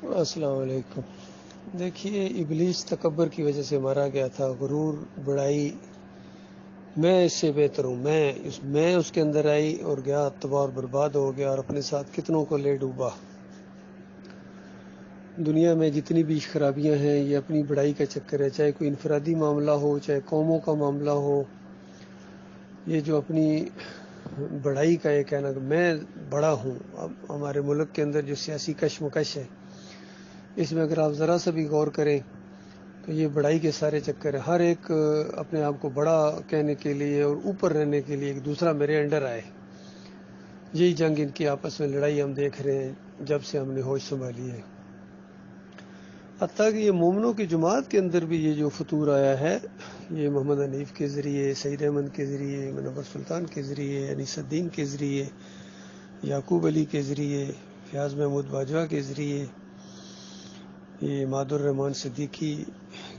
السلام علیکم۔ دیکھیے، ابلیس تکبر کی وجہ سے مارا گیا تھا، غرور، بڑائی، میں اس سے بہتر ہوں، میں اس کے اندر آئی اور گیا، تباہ اور برباد ہو گیا اور اپنے ساتھ کتنوں کو لے ڈوبا۔ دنیا میں جتنی بھی خرابیاں ہیں یہ اپنی بڑائی کا چکر ہے، چاہے کوئی انفرادی معاملہ ہو، چاہے قوموں کا معاملہ ہو۔ یہ جو اپنی بڑائی کا یہ کہنا کہ میں بڑا ہوں، اب ہمارے ملک کے اندر جو سیاسی کشمکش ہے، اس میں اگر آپ ذرا سا بھی غور کریں تو یہ بڑائی کے سارے چکر ہیں۔ ہر ایک اپنے آپ کو بڑا کہنے کے لیے اور اوپر رہنے کے لیے ایک دوسرا میرے انڈر آئے، یہی جنگ ان کی آپس میں لڑائی ہم دیکھ رہے ہیں جب سے ہم نے ہوش سنبھالی ہے۔ حتیٰ کہ یہ مومنوں کی جماعت کے اندر بھی یہ جو فطور آیا ہے، یہ محمد حنیف کے ذریعے، سعید احمد کے ذریعے، منور سلطان کے ذریعے، انیس الدین کے ذریعے، یعقوب علی کے ذریعے، فیاض محمود باجوہ کے ذریعے، یہ ماد الرحمان صدیقی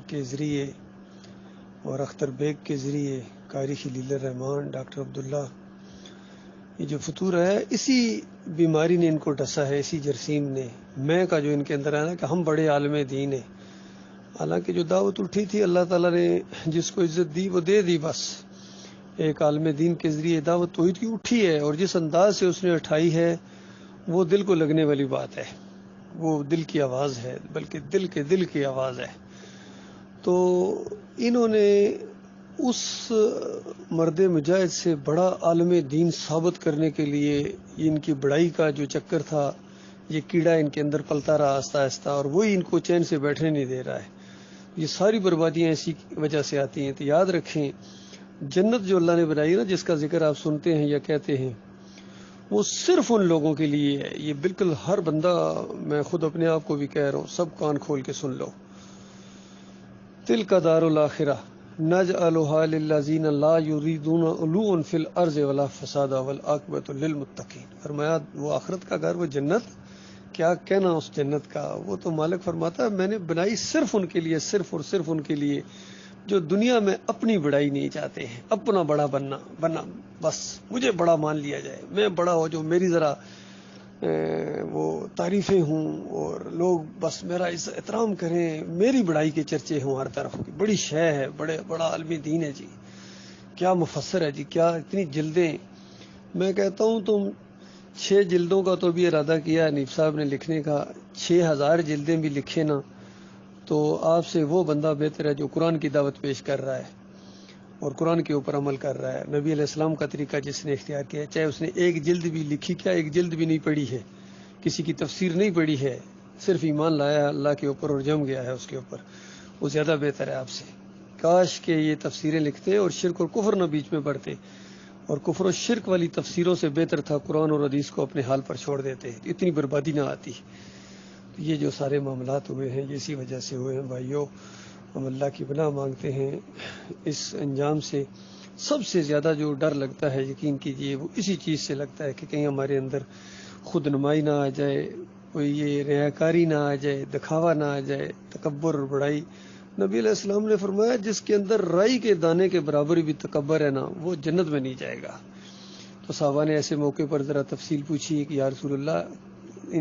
کے ذریعے اور اختر بیگ کے ذریعے، قاری خلیل الرحمان، ڈاکٹر عبداللہ، یہ جو فطور ہے اسی بیماری نے ان کو ڈسا ہے، اسی جرثیم نے، میں کا جو ان کے اندر آیا کہ ہم بڑے عالم دین ہیں۔ حالانکہ جو دعوت اٹھی تھی اللہ تعالیٰ نے جس کو عزت دی وہ دے دی، بس ایک عالم دین کے ذریعے دعوت تو اٹھی ہے، اور جس انداز سے اس نے اٹھائی ہے وہ دل کو لگنے والی بات ہے، وہ دل کی آواز ہے، بلکہ دل کی آواز ہے۔ تو انہوں نے اس مرد مجاہد سے بڑا عالم دین ثابت کرنے کے لیے ان کی بڑائی کا جو چکر تھا، یہ کیڑا ان کے اندر پلتا رہا آہستہ آہستہ، اور وہی ان کو چین سے بیٹھنے نہیں دے رہا ہے۔ یہ ساری بربادیاں اسی وجہ سے آتی ہیں۔ تو یاد رکھیں، جنت جو اللہ نے بنائی نا، جس کا ذکر آپ سنتے ہیں یا کہتے ہیں، وہ صرف ان لوگوں کے لیے ہے۔ یہ بالکل ہر بندہ، میں خود اپنے آپ کو بھی کہہ رہا ہوں، سب کان کھول کے سن لو۔ تلک دار الاخرہ نجعلها للذین لا یریدون علوا فی الارض ولا فسادا والعاقبۃ للمتقین۔ فرمایا وہ آخرت کا گھر، وہ جنت، کیا کہنا اس جنت کا، وہ تو مالک فرماتا ہے میں نے بنائی صرف ان کے لیے، صرف اور صرف ان کے لیے جو دنیا میں اپنی بڑائی نہیں چاہتے ہیں، اپنا بڑا بننا، بس مجھے بڑا مان لیا جائے، میں بڑا ہو، جو میری ذرا وہ تعریفیں ہوں اور لوگ بس میرا احترام کریں، میری بڑائی کے چرچے ہوں ہر طرف کی، بڑی شے ہے، بڑا عالم دین ہے جی، کیا مفسر ہے جی، کیا اتنی جلدیں۔ میں کہتا ہوں تم 6 جلدوں کا تو بھی ارادہ کیا حنیف صاحب نے لکھنے کا، 6000 جلدیں بھی لکھے نا تو آپ سے وہ بندہ بہتر ہے جو قرآن کی دعوت پیش کر رہا ہے اور قرآن کے اوپر عمل کر رہا ہے، نبی علیہ السلام کا طریقہ جس نے اختیار کیا، چاہے اس نے ایک جلد بھی لکھی، کیا ایک جلد بھی نہیں پڑھی ہے، کسی کی تفسیر نہیں پڑھی ہے، صرف ایمان لایا ہے اللہ کے اوپر اور جم گیا ہے اس کے اوپر، وہ زیادہ بہتر ہے آپ سے۔ کاش کہ یہ تفسیریں لکھتے اور شرک اور کفر نہ بیچ میں پڑھتے، اور کفر و شرک والی تفسیروں سے بہتر تھا قرآن اور حدیث کو اپنے حال پر چھوڑ دیتے، اتنی بربادی نہ آتی۔ یہ جو سارے معاملات ہوئے ہیں یہ اسی وجہ سے ہوئے ہیں بھائیوں، ہم اللہ کی پناہ مانگتے ہیں اس انجام سے۔ سب سے زیادہ جو ڈر لگتا ہے، یقین کیجئے، وہ اسی چیز سے لگتا ہے کہ کہیں ہمارے اندر خود نمائی نہ آ جائے، کوئی یہ ریاکاری نہ آ جائے، دکھاوا نہ آ جائے، تکبر اور بڑائی۔ نبی علیہ السلام نے فرمایا جس کے اندر رائی کے دانے کے برابر بھی تکبر ہے نا، وہ جنت میں نہیں جائے گا۔ تو صحابہ نے ایسے موقع پر ذرا تفصیل پوچھی کہ یا رسول اللہ،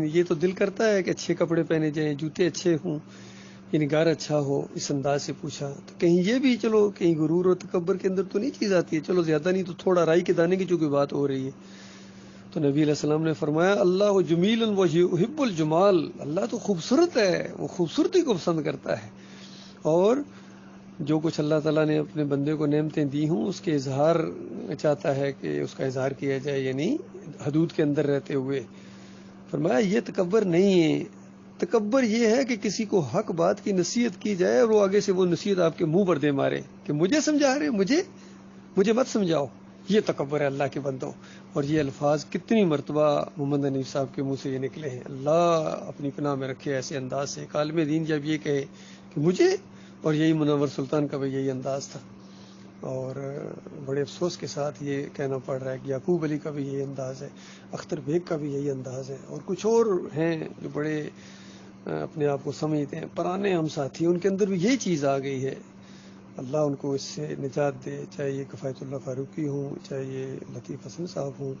یہ تو دل کرتا ہے کہ اچھے کپڑے پہنے جائیں، جوتے اچھے ہوں، نگار اچھا ہو، اس انداز سے پوچھا تو کہیں یہ بھی، چلو کہیں غرور اور تکبر کے اندر تو نہیں چیز آتی ہے، چلو زیادہ نہیں تو تھوڑا رائی کے دانے کی جو کوئی بات ہو رہی ہے۔ تو نبی علیہ السلام نے فرمایا اللہ جمیل و یحب الجمال، اللہ تو خوبصورت ہے، وہ خوبصورتی کو پسند کرتا ہے، اور جو کچھ اللہ تعالیٰ نے اپنے بندے کو نعمتیں دی ہوں اس کے اظہار چاہتا ہے کہ اس کا اظہار کیا جائے، یعنی حدود کے اندر رہتے ہوئے۔ فرمایا یہ تکبر نہیں ہے، تکبر یہ ہے کہ کسی کو حق بات کی نصیحت کی جائے اور وہ آگے سے وہ نصیحت آپ کے منہ پر دے مارے کہ مجھے سمجھا رہے، مجھے مت سمجھاؤ، یہ تکبر ہے اللہ کے بندوں۔ اور یہ الفاظ کتنی مرتبہ محمد حنیف صاحب کے منہ سے یہ نکلے ہیں، اللہ اپنی پناہ میں رکھے ایسے انداز سے۔ ایک عالم دین جب یہ کہے کہ مجھے، اور یہی منور سلطان کا بھی یہی انداز تھا، اور بڑے افسوس کے ساتھ یہ کہنا پڑ رہا ہے کہ یعقوب علی کا بھی یہی انداز ہے، اختر بیگ کا بھی یہی انداز ہے، اور کچھ اور ہیں جو بڑے اپنے آپ کو سمجھتے ہیں پرانے ہم ساتھی، ان کے اندر بھی یہی چیز آ گئی ہے۔ اللہ ان کو اس سے نجات دے، چاہے یہ کفایت اللہ فاروقی ہوں، چاہے یہ لطیف حسن صاحب ہوں،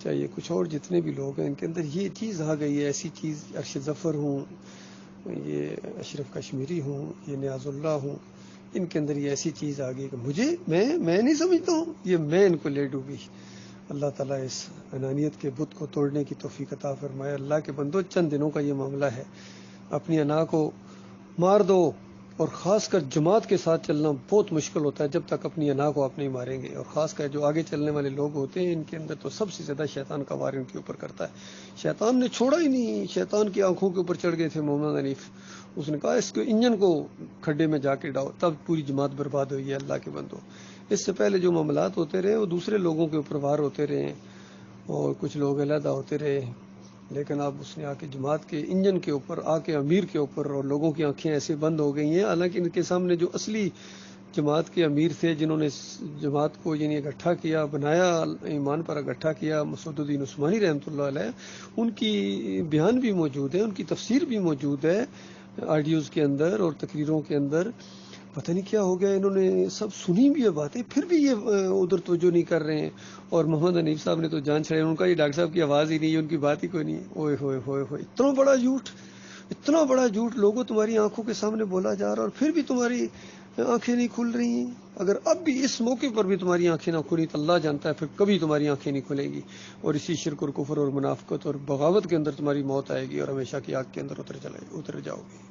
چاہیے کچھ اور جتنے بھی لوگ ہیں ان کے اندر یہ چیز آ گئی ہے، ایسی چیز، ارش ظفر ہوں، یہ اشرف کشمیری ہوں، یہ نیاز اللہ ہوں، ان کے اندر یہ ایسی چیز آ گئی کہ میں نہیں سمجھتا ہوں، یہ میں ان کو لے ڈوبی۔ اللہ تعالیٰ اس انانیت کے بت کو توڑنے کی توفیق عطا فرمائے۔ اللہ کے بندو، چند دنوں کا یہ معاملہ ہے، اپنی انا کو مار دو، اور خاص کر جماعت کے ساتھ چلنا بہت مشکل ہوتا ہے جب تک اپنی انا کو آپ نہیں ماریں گے، اور خاص کر جو آگے چلنے والے لوگ ہوتے ہیں ان کے اندر تو سب سے زیادہ شیطان کا وار ان کے اوپر کرتا ہے۔ شیطان نے چھوڑا ہی نہیں، شیطان کی آنکھوں کے اوپر چڑھ گئے تھے محمد حنیف، اس نے کہا اس کے انجن کو کھڈے میں جا کے ڈاؤ، تب پوری جماعت برباد ہوئی ہے۔ اللہ کے بندو، اس سے پہلے جو معاملات ہوتے رہے وہ دوسرے لوگوں کے اوپر وار ہوتے رہے اور کچھ لوگ علیحدہ ہوتے رہے، لیکن اب اس نے آ کے جماعت کے انجن کے اوپر، آ کے امیر کے اوپر، اور لوگوں کی آنکھیں ایسے بند ہو گئی ہیں، حالانکہ ان کے سامنے جو اصلی جماعت کے امیر تھے جنہوں نے جماعت کو یعنی اکٹھا کیا، بنایا، ایمان پر اکٹھا کیا، مسعود الدین عثمانی رحمۃ اللہ علیہ، ان کی بیان بھی موجود ہے، ان کی تفسیر بھی موجود ہے آڈیوز کے اندر اور تقریروں کے اندر۔ پتہ نہیں کیا ہو گیا، انہوں نے سب سنی بھی ہے باتیں، پھر بھی یہ ادھر توجہ نہیں کر رہے ہیں، اور محمد حنیف صاحب نے تو جان چھڑائی، ان کا یہ ڈاکٹر صاحب کی آواز ہی نہیں ہے، ان کی بات ہی کوئی نہیں ہے۔ اوئے ہوئے ہوئے ہوئے، اتنا بڑا جھوٹ، اتنا بڑا جھوٹ لوگوں تمہاری آنکھوں کے سامنے بولا جا رہا، اور پھر بھی تمہاری آنکھیں نہیں کھل رہی ہیں۔ اگر اب بھی اس موقع پر بھی تمہاری آنکھیں نہ کھلی تو اللہ جانتا ہے پھر کبھی تمہاری آنکھیں نہیں کھلیں گی، اور اسی شرک اور کفر اور منافقت اور بغاوت کے اندر تمہاری موت آئے گی، اور ہمیشہ کی آگ کے اندر اتر جاؤ گے۔